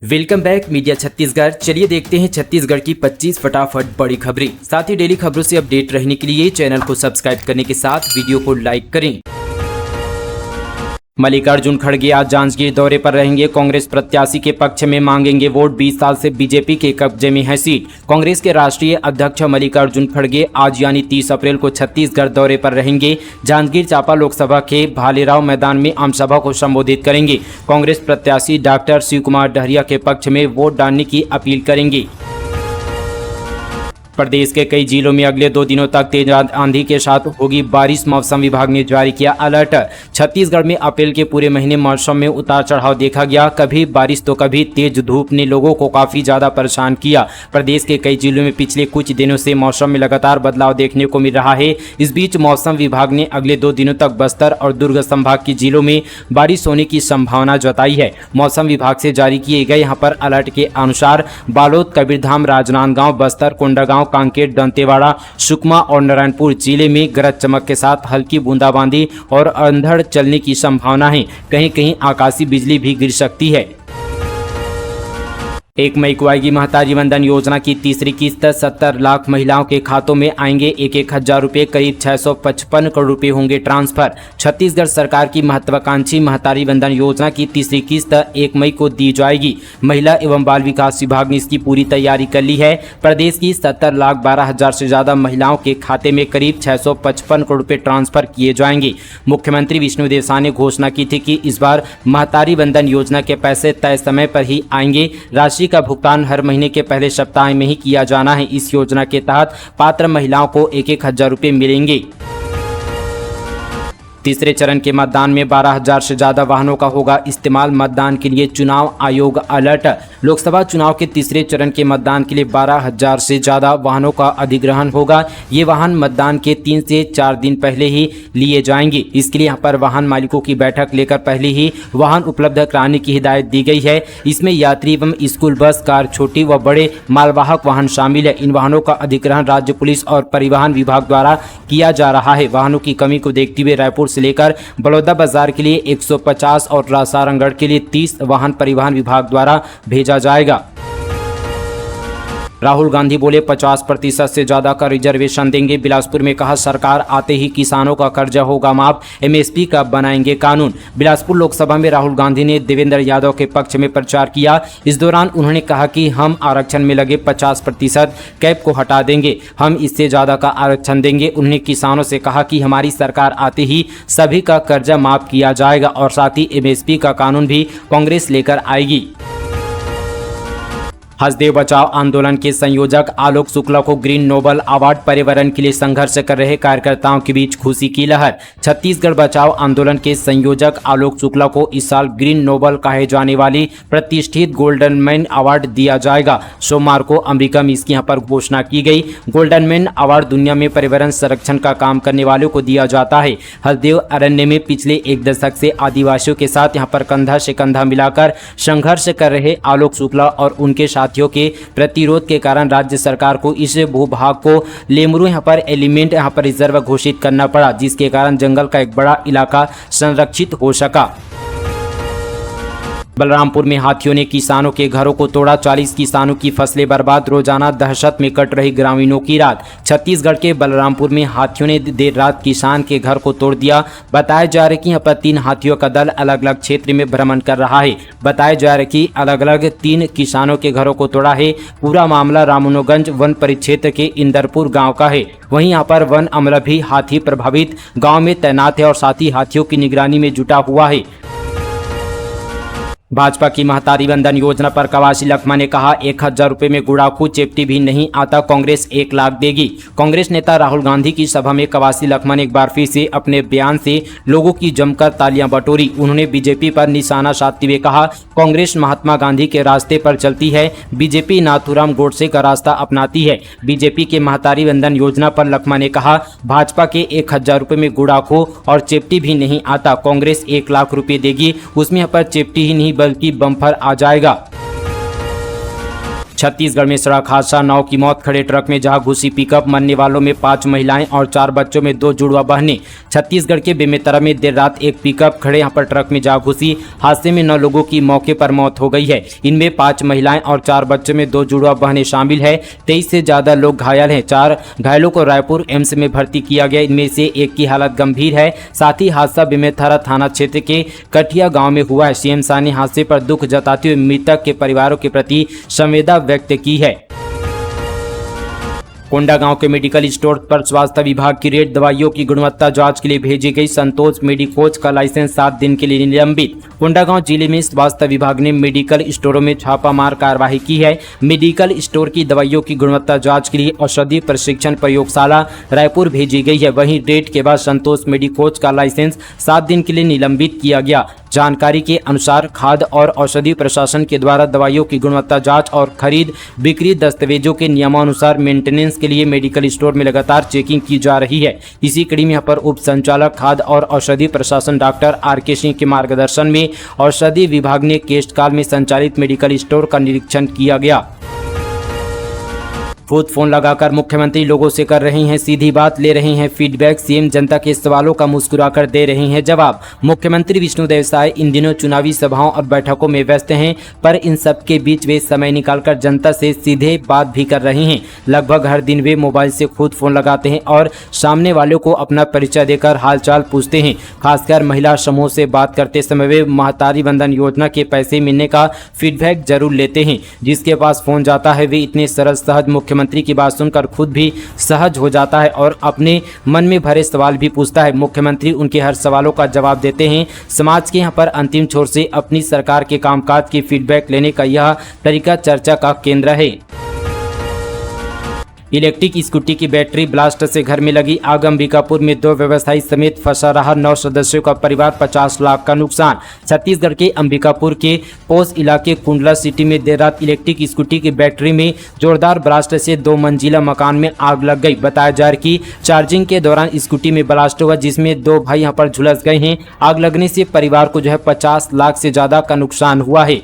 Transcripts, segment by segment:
Welcome back media Chhattisgarh. चलिए देखते हैं छत्तीसगढ़ की 25 फटाफट बड़ी खबरें। साथ ही डेली खबरों से अपडेट रहने के लिए चैनल को सब्सक्राइब करने के साथ वीडियो को लाइक करें। मल्लिकार्जुन खड़गे आज जांजगीर दौरे पर रहेंगे। कांग्रेस प्रत्याशी के पक्ष में मांगेंगे वोट। 20 साल से बीजेपी के कब्जे में है सीट। कांग्रेस के राष्ट्रीय अध्यक्ष मल्लिकार्जुन खड़गे आज यानी 30 अप्रैल को छत्तीसगढ़ दौरे पर रहेंगे। जांजगीर चांपा लोकसभा के भालेराव मैदान में आमसभा को संबोधित करेंगे। कांग्रेस प्रत्याशी डॉक्टर शिव कुमार डहरिया के पक्ष में वोट डालने की अपील करेंगे। प्रदेश के कई जिलों में अगले 2 दिनों तक तेज आंधी के साथ होगी बारिश। मौसम विभाग ने जारी किया अलर्ट। छत्तीसगढ़ में अप्रैल के पूरे महीने मौसम में उतार चढ़ाव देखा गया। कभी बारिश तो कभी तेज धूप ने लोगों को काफी ज्यादा परेशान किया। प्रदेश के कई जिलों में पिछले कुछ दिनों से मौसम में लगातार बदलाव देखने को मिल रहा है। इस बीच मौसम विभाग ने अगले 2 दिनों तक बस्तर और दुर्ग संभाग के जिलों में बारिश होने की संभावना जताई है। मौसम विभाग से जारी किए गए यहाँ पर अलर्ट के अनुसार बालोद, कबीरधाम, राजनांदगांव, बस्तर, कोंडागांव, कांकेर, दंतेवाड़ा, सुकमा और नारायणपुर जिले में गरज चमक के साथ हल्की बूंदाबांदी और अंधड़ चलने की संभावना है। कहीं कहीं आकाशीय बिजली भी गिर सकती है। 1 मई को आएगी महतारी वंदन योजना की तीसरी किस्त। 70 लाख महिलाओं के खातों में आएंगे 1,000 रुपये। करीब 655 करोड़ रुपए होंगे ट्रांसफर। छत्तीसगढ़ सरकार की महत्वाकांक्षी महतारी वंदन योजना की तीसरी किस्त 1 मई को दी जाएगी। महिला एवं बाल विकास विभाग ने इसकी पूरी तैयारी कर ली है। प्रदेश की 70,12,000 से ज्यादा महिलाओं के खाते में करीब 655 करोड़ रुपए ट्रांसफर किए जाएंगे। मुख्यमंत्री विष्णुदेव साय ने घोषणा की थी कि इस बार महतारी वंदन योजना के पैसे तय समय पर ही आएंगे। राशि का भुगतान हर महीने के पहले सप्ताह में ही किया जाना है। इस योजना के तहत पात्र महिलाओं को 1,000 रुपये मिलेंगे। तीसरे चरण के मतदान में 12,000 से ज्यादा वाहनों का होगा इस्तेमाल। मतदान के लिए चुनाव आयोग अलर्ट। लोकसभा चुनाव के तीसरे चरण के मतदान के लिए 12,000 से ज्यादा वाहनों का अधिग्रहण होगा। ये वाहन मतदान के 3 से 4 दिन पहले ही लिए जाएंगे। इसके लिए यहाँ पर वाहन मालिकों की बैठक लेकर पहले ही वाहन उपलब्ध कराने की हिदायत दी गई है। इसमें यात्री एवं स्कूल बस, कार, छोटी व बड़े मालवाहक वाहन शामिल है। इन वाहनों का अधिग्रहण राज्य पुलिस और परिवहन विभाग द्वारा किया जा रहा है। वाहनों की कमी को देखते हुए रायपुर से लेकर बलौदा बाजार के लिए 150 और सारंगढ़ के लिए 30 वाहन परिवहन विभाग द्वारा भेजा जाएगा। राहुल गांधी बोले 50% से ज्यादा का रिजर्वेशन देंगे। बिलासपुर में कहा सरकार आते ही किसानों का कर्जा होगा माफ। एमएसपी का बनाएंगे कानून। बिलासपुर लोकसभा में राहुल गांधी ने देवेंद्र यादव के पक्ष में प्रचार किया। इस दौरान उन्होंने कहा कि हम आरक्षण में लगे 50% कैप को हटा देंगे। हम इससे ज्यादा का आरक्षण देंगे। उन्होंने किसानों से कहा कि हमारी सरकार आते ही सभी का कर्जा माफ किया जाएगा और साथ ही एमएसपी का कानून भी कांग्रेस लेकर आएगी। हसदेव बचाओ आंदोलन के संयोजक आलोक शुक्ला को ग्रीन नोबल अवार्ड। पर्यावरण के लिए संघर्ष कर रहे कार्यकर्ताओं के बीच खुशी की लहर। छत्तीसगढ़ बचाओ आंदोलन के संयोजक आलोक शुक्ला को इस साल ग्रीन नोबल कहे जाने वाली प्रतिष्ठित गोल्डन मैन अवार्ड दिया जाएगा। सोमवार को अमेरिका में इसकी यहाँ पर घोषणा की गई। गोल्डन मैन अवार्ड दुनिया में पर्यावरण संरक्षण का काम करने वालों को दिया जाता है। हसदेव अरण्य में पिछले 1 दशक से आदिवासियों के साथ यहाँ पर कंधा से कंधा मिलाकर संघर्ष कर रहे आलोक शुक्ला और उनके साथियों के प्रतिरोध के कारण राज्य सरकार को इस भूभाग को लेमरू यहाँ पर एलिमेंट यहाँ पर रिजर्व घोषित करना पड़ा, जिसके कारण जंगल का एक बड़ा इलाका संरक्षित हो सका। बलरामपुर में हाथियों ने किसानों के घरों को तोड़ा। 40 किसानों की फसलें बर्बाद। रोजाना दहशत में कट रही ग्रामीणों की रात। छत्तीसगढ़ के बलरामपुर में हाथियों ने देर रात किसान के घर को तोड़ दिया। बताया जा रहा है कि यहाँ पर 3 हाथियों का दल अलग अलग क्षेत्र में भ्रमण कर रहा है। बताया जा रहा है कि अलग अलग 3 किसानों के घरों को तोड़ा है। पूरा मामला रामनोगंज वन परिक्षेत्र के इंदरपुर गाँव का है। वहीं यहाँ पर वन अमला भी हाथी प्रभावित गाँव में तैनात है और साथ ही हाथियों की निगरानी में जुटा हुआ है। भाजपा की महतारी वंदन योजना पर कवासी लखमा ने कहा 1,000 रुपये में गुड़ाखू चेप्टी भी नहीं आता, कांग्रेस 1 लाख देगी। कांग्रेस नेता राहुल गांधी की सभा में कवासी लखमा ने एक बार फिर से अपने बयान से लोगों की जमकर तालियां बटोरी। उन्होंने बीजेपी पर निशाना साधते हुए कहा कांग्रेस महात्मा गांधी के रास्ते पर चलती है, बीजेपी नाथूराम गोडसे का रास्ता अपनाती है। बीजेपी के महतारी वंदन योजना पर लखमा ने कहा भाजपा के 1,000 रुपये में गुड़ाखू और चेप्टी भी नहीं आता, कांग्रेस 1 लाख रुपये देगी। उसमें यहाँ पर चेप्टी ही नहीं बल्कि बम्पर आ जाएगा। छत्तीसगढ़ में सड़क हादसा, 9 की मौत, खड़े ट्रक में जहां घुसी पिकअप, मरने वालों में 5 महिलाएं और 4 बच्चों में 2 जुड़वा बहनें। छत्तीसगढ़ के बेमेतरा में देर रात एक पिकअप खड़े यहां पर ट्रक में जा घुसी। हादसे में 9 लोगों की मौके पर मौत हो गई है। इनमें 5 महिलाएं और 4 बच्चों में 2 जुड़वा बहनें शामिल है। 23 से ज्यादा लोग घायल हैं। 4 घायलों को रायपुर एम्स में भर्ती किया गया। इनमें से एक की हालत गंभीर है। साथ ही हादसा बेमेतरा थाना क्षेत्र के कठिया गाँव में हुआ है। सीएम शाह ने हादसे पर दुख जताते हुए मृतक के परिवारों के प्रति संवेदना व्यक्त की है। कोंडागांव के मेडिकल स्टोर पर स्वास्थ्य विभाग की रेड, दवाइयों की गुणवत्ता जांच के लिए भेजी गई। संतोष मेडिकोज का लाइसेंस 7 दिन के लिए निलंबित। कोंडागांव जिले में स्वास्थ्य विभाग ने मेडिकल स्टोरों में छापामार कार्रवाई की है। मेडिकल स्टोर की दवाइयों की गुणवत्ता जांच के लिए औषधि प्रशिक्षण प्रयोगशाला रायपुर भेजी गई है। वहीं रेड के बाद संतोष मेडिकोज का लाइसेंस 7 दिन के लिए निलंबित किया गया। जानकारी के अनुसार खाद्य और औषधि प्रशासन के द्वारा दवाइयों की गुणवत्ता जांच और खरीद बिक्री दस्तावेजों के नियमानुसार मेंटेनेंस के लिए मेडिकल स्टोर में लगातार चेकिंग की जा रही है। इसी कड़ी में यहाँ पर उप संचालक खाद्य और औषधि प्रशासन डॉक्टर आर.के. सिंह के मार्गदर्शन में औषधि विभाग ने केशकाल में संचालित मेडिकल स्टोर का निरीक्षण किया गया। खुद फोन लगाकर मुख्यमंत्री लोगों से कर रही हैं सीधी बात, ले रही हैं फीडबैक। सीएम जनता के सवालों का मुस्कुराकर दे रही हैं जवाब। मुख्यमंत्री विष्णुदेव साय इन दिनों चुनावी सभाओं और बैठकों में व्यस्त हैं, पर इन सब के बीच वे समय निकालकर जनता से सीधे बात भी कर रही हैं। लगभग हर दिन वे मोबाइल से खुद फोन लगाते हैं और सामने वालों को अपना परिचय देकर हालचाल पूछते हैं। खासकर महिला समूह से बात करते समय वे महतारी वंदन योजना के पैसे मिलने का फीडबैक जरूर लेते हैं। जिसके पास फोन जाता है वे इतने सरल सहज मुख्यमंत्री की बात सुनकर खुद भी सहज हो जाता है और अपने मन में भरे सवाल भी पूछता है। मुख्यमंत्री उनके हर सवालों का जवाब देते हैं। समाज के यहाँ पर अंतिम छोर से अपनी सरकार के कामकाज की फीडबैक लेने का यह तरीका चर्चा का केंद्र है। इलेक्ट्रिक स्कूटी की बैटरी ब्लास्ट से घर में लगी आग। अंबिकापुर में 2 व्यवसायी समेत फंसा रहा 9 सदस्यों का परिवार, 50 लाख का नुकसान। छत्तीसगढ़ के अंबिकापुर के पोस इलाके कुंडला सिटी में देर रात इलेक्ट्रिक स्कूटी की बैटरी में जोरदार ब्लास्ट से 2 मंजिला मकान में आग लग गई। बताया जा रहा है कि चार्जिंग के दौरान स्कूटी में ब्लास्ट हुआ, जिसमें 2 भाई यहाँ पर झुलस गए हैं। आग लगने से परिवार को 50 लाख से ज्यादा का नुकसान हुआ है।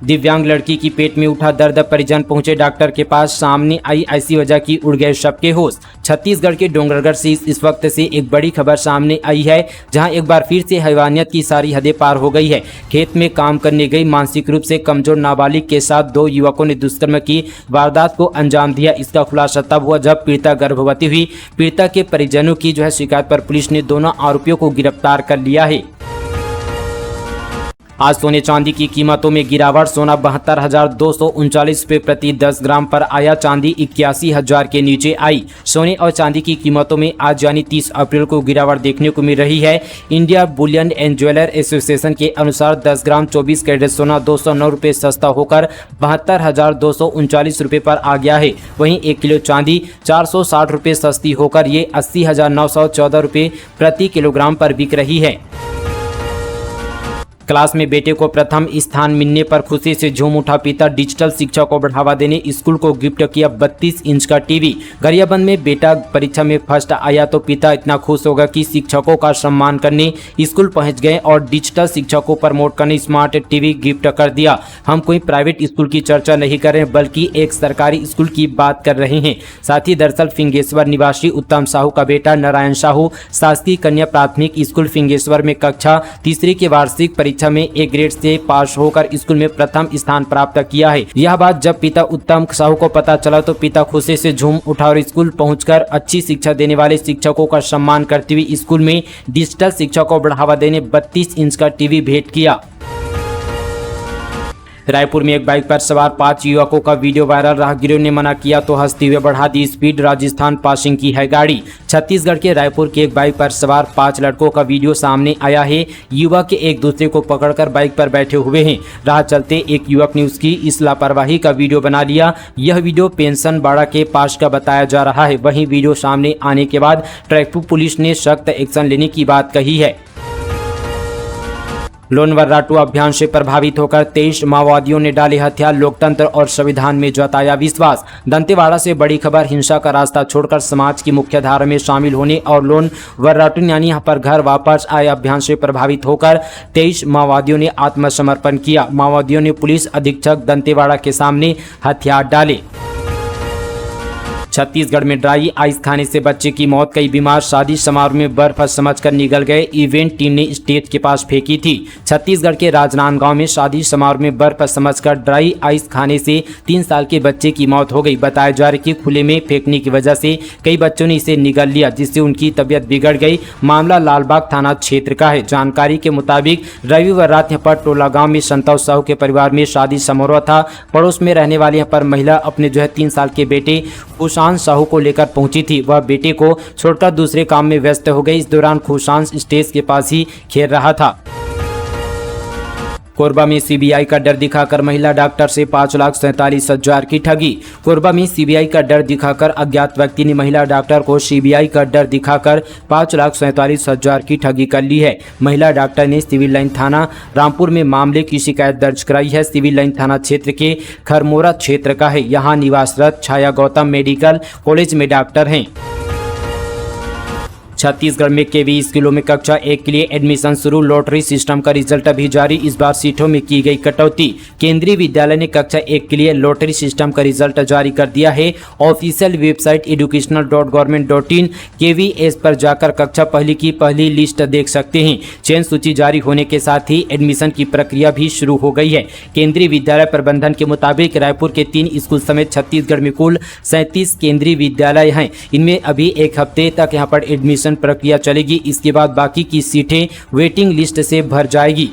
दिव्यांग लड़की की पेट में उठा दर्द, परिजन पहुंचे डॉक्टर के पास। सामने आई ऐसी वजह की उड़ गए सबके होश। छत्तीसगढ़ के डोंगरगढ़ से इस वक्त से एक बड़ी खबर सामने आई है, जहां एक बार फिर से हैवानियत की सारी हदें पार हो गई है। खेत में काम करने गई मानसिक रूप से कमजोर नाबालिग के साथ 2 युवकों ने दुष्कर्म की वारदात को अंजाम दिया। इसका खुलासा तब हुआ जब पीड़िता गर्भवती हुई। पीड़िता के परिजनों की शिकायत पर पुलिस ने दोनों आरोपियों को गिरफ्तार कर लिया है। आज सोने चांदी की कीमतों में गिरावट। सोना 72,239 रुपये प्रति 10 ग्राम पर आया। चांदी 81,000 के नीचे आई। सोने और चांदी की कीमतों में आज यानी 30 अप्रैल को गिरावट देखने को मिल रही है। India Boolean and jeweller association के अनुसार 10 ग्राम 24 कैरेट सोना 209 रुपये सस्ता होकर 72,239 रुपये पर आ गया है। वहीं 1 किलो चांदी 460 रुपये सस्ती होकर ये 80,914 रुपये प्रति किलोग्राम पर बिक रही है। क्लास में बेटे को प्रथम स्थान मिलने पर खुशी से झूम उठा पिता। डिजिटल शिक्षा को बढ़ावा देने स्कूल को गिफ्ट किया 32 इंच का टीवी। गरियाबंद में बेटा परीक्षा में फर्स्ट आया तो पिता इतना खुश होगा कि शिक्षकों का सम्मान करने स्कूल पहुंच गए और डिजिटल शिक्षा को प्रमोट करने स्मार्ट टीवी गिफ्ट कर दिया। हम कोई प्राइवेट स्कूल की चर्चा नहीं कर रहे बल्कि एक सरकारी स्कूल की बात कर रहे हैं। साथ ही दरअसल फिंगेश्वर निवासी उत्तम साहू का बेटा नारायण साहू शासकीय कन्या प्राथमिक स्कूल फिंगेश्वर में कक्षा 3 के वार्षिक परीक्षा में A ग्रेड से पास होकर स्कूल में प्रथम स्थान प्राप्त किया है। यह बात जब पिता उत्तम साहू को पता चला तो पिता खुशी से झूम उठा और स्कूल पहुंचकर अच्छी शिक्षा देने वाले शिक्षकों का सम्मान करते हुए स्कूल में डिजिटल शिक्षा को बढ़ावा देने 32 इंच का टीवी भेंट किया। रायपुर में एक बाइक पर सवार 5 युवकों का वीडियो वायरल। राहगीरों ने मना किया तो हंसते हुए बढ़ा दी स्पीड। राजस्थान पासिंग की है गाड़ी। छत्तीसगढ़ के रायपुर के एक बाइक पर सवार 5 लड़कों का वीडियो सामने आया है। युवक एक दूसरे को पकड़कर बाइक पर बैठे हुए हैं। राह चलते एक युवक ने उसकी इस लापरवाही का वीडियो बना लिया। यह वीडियो पेंशन बाड़ा के पास का बताया जा रहा है। वहीं वीडियो सामने आने के बाद ट्रैफिक पुलिस ने सख्त एक्शन लेने की बात कही है। लोन वर्राटू अभियान से प्रभावित होकर 23 माओवादियों ने डाले हथियार, लोकतंत्र और संविधान में जताया विश्वास। दंतेवाड़ा से बड़ी खबर, हिंसा का रास्ता छोड़कर समाज की मुख्य धारा में शामिल होने और लोन वर्राटू यानी यहाँ पर घर वापस आए अभियान से प्रभावित होकर 23 माओवादियों ने आत्मसमर्पण किया। माओवादियों ने पुलिस अधीक्षक दंतेवाड़ा के सामने हथियार डाले। छत्तीसगढ़ में ड्राई आइस खाने से बच्चे की मौत, कई बीमार, शादी समारोह में बर्फ समझकर निगल गए, इवेंट टीम ने स्टेज के पास फेंकी थी। छत्तीसगढ़ के राजनांदगांव में शादी समारोह में बर्फ समझकर ड्राई आइस खाने से 3 साल के बच्चे की मौत हो गई। बताया जा रहा है कि खुले में फेंकने की वजह से कई बच्चों ने इसे निगल लिया, जिससे उनकी तबीयत बिगड़ गई। मामला लालबाग थाना क्षेत्र का है। जानकारी के मुताबिक रविवार रात यहाँ पर टोला गाँव में संतोष साहू के परिवार में शादी समारोह था। पड़ोस में रहने वाली यहाँ पर महिला अपने 3 साल के बेटे खुशान साहू को लेकर पहुंची थी। वह बेटे को छोड़कर दूसरे काम में व्यस्त हो गई। इस दौरान खुशान स्टेज के पास ही खेल रहा था। कोरबा में सीबीआई का डर दिखाकर महिला डॉक्टर से 5,47,000 की ठगी। कोरबा में सीबीआई का डर दिखाकर अज्ञात व्यक्ति ने महिला डॉक्टर को सीबीआई का डर दिखाकर 5,47,000 की ठगी कर ली है। महिला डॉक्टर ने सिविल लाइन थाना रामपुर में मामले की शिकायत दर्ज कराई है। सिविल लाइन थाना क्षेत्र के खरमोरा क्षेत्र का है। यहाँ निवासरत छाया गौतम मेडिकल कॉलेज में डॉक्टर हैं। छत्तीसगढ़ में केवी स्कूलों में कक्षा 1 के लिए एडमिशन शुरू, लॉटरी सिस्टम का रिजल्ट अभी जारी। इस बार सीटों में की गई कटौती। केंद्रीय विद्यालय ने कक्षा 1 के लिए लॉटरी सिस्टम का रिजल्ट जारी कर दिया है। ऑफिशियल वेबसाइट educational.government.in KVS पर जाकर कक्षा पहली की पहली लिस्ट देख सकते हैं। चयन सूची जारी होने के साथ ही एडमिशन की प्रक्रिया भी शुरू हो गई है। केंद्रीय विद्यालय प्रबंधन के मुताबिक रायपुर के 3 स्कूल समेत छत्तीसगढ़ में कुल 37 केंद्रीय विद्यालय हैं। इनमें अभी 1 हफ्ते तक यहाँ पर एडमिशन प्रक्रिया चलेगी। इसके बाद बाकी की सीटें वेटिंग लिस्ट से भर जाएगी।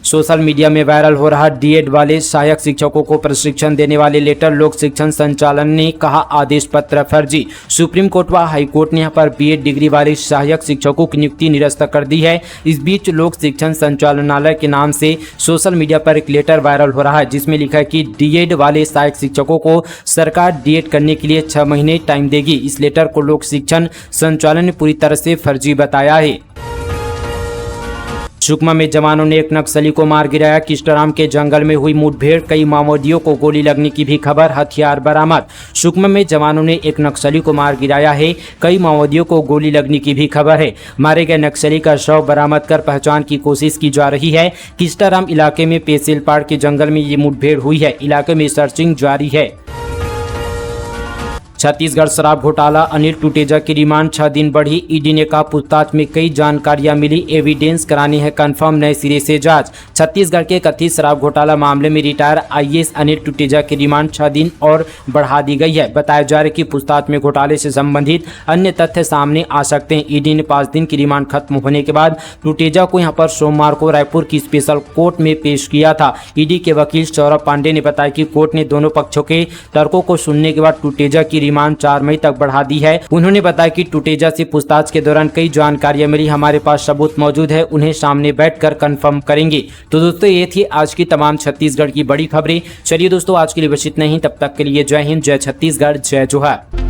सोशल मीडिया में वायरल हो रहा डीएड वाले सहायक शिक्षकों को प्रशिक्षण देने वाले लेटर, लोक शिक्षण संचालन ने कहा आदेश पत्र फर्जी। सुप्रीम कोर्ट व हाई कोर्ट ने यहाँ पर बीएड डिग्री वाले सहायक शिक्षकों की नियुक्ति निरस्त कर दी है। इस बीच लोक शिक्षण संचालनालय के नाम से सोशल मीडिया पर एक लेटर वायरल हो रहा है, जिसमें लिखा है कि डीएड वाले सहायक शिक्षकों को सरकार डीएड करने के लिए 6 महीने टाइम देगी। इस लेटर को लोक शिक्षण संचालन ने पूरी तरह से फर्जी बताया है। सुकमा में जवानों ने एक नक्सली को मार गिराया। किस्टाराम के जंगल में हुई मुठभेड़, कई माओवादियों को गोली लगने की भी खबर, हथियार बरामद। सुकमा में जवानों ने एक नक्सली को मार गिराया है। कई माओवादियों को गोली लगने की भी खबर है। मारे गए नक्सली का शव बरामद कर पहचान की कोशिश की जा रही है। किस्टाराम इलाके में पेसिलपाड़ के जंगल में ये मुठभेड़ हुई है। इलाके में सर्चिंग जारी है। छत्तीसगढ़ शराब घोटाला, अनिल टुटेजा की रिमांड 6 दिन बढ़ी। ईडी ने कहा पूछताछ में कई जानकारियां मिली, एविडेंस करानी है कंफर्म, नए सिरे से जांच। छत्तीसगढ़ के कथित शराब घोटाला मामले में रिटायर आईएएस अनिल टुटेजा की रिमांड 6 दिन और बढ़ा दी गई है। बताया जा रहा है कि पूछताछ में घोटाले से संबंधित अन्य तथ्य सामने आ सकते हैं। ईडी ने 5 दिन की रिमांड खत्म होने के बाद टुटेजा को यहां पर सोमवार को रायपुर की स्पेशल कोर्ट में पेश किया था। ईडी के वकील सौरभ पांडे ने बताया कि कोर्ट ने दोनों पक्षों के तर्कों को सुनने के बाद टुटेजा की रिमांड 4 मई तक बढ़ा दी है। उन्होंने बताया कि टुटेजा से पूछताछ के दौरान कई जानकारियां मिली, हमारे पास सबूत मौजूद है, उन्हें सामने बैठकर कंफर्म करेंगे। तो दोस्तों ये थी आज की तमाम छत्तीसगढ़ की बड़ी खबरें। चलिए दोस्तों आज के लिए बस इतना ही, तब तक के लिए जय हिंद, जय छत्तीसगढ़, जय जोहार।